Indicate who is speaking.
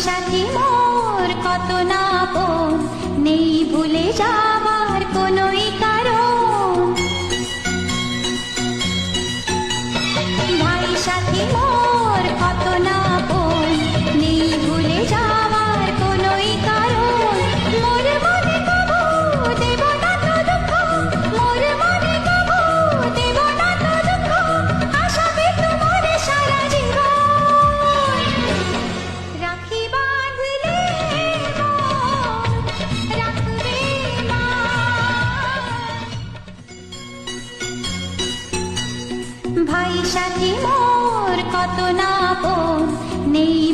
Speaker 1: সাথী মোর কত না আপন, নেই ভুলে যাবার কোনোই কারণ। ভাই সাথী মোর কত না আপন, নেই ভুলে যাবার কোনোই কারণ। মোর মনে কবু দেব না তো দুঃখ, মোর মনে কবু দেব না তো দুঃখ, আশাবে তোমার সারা জীবন। রাখি বাঁধলে মন রাখবে মা। ভাই সাথী মোর কত না আপন, নেই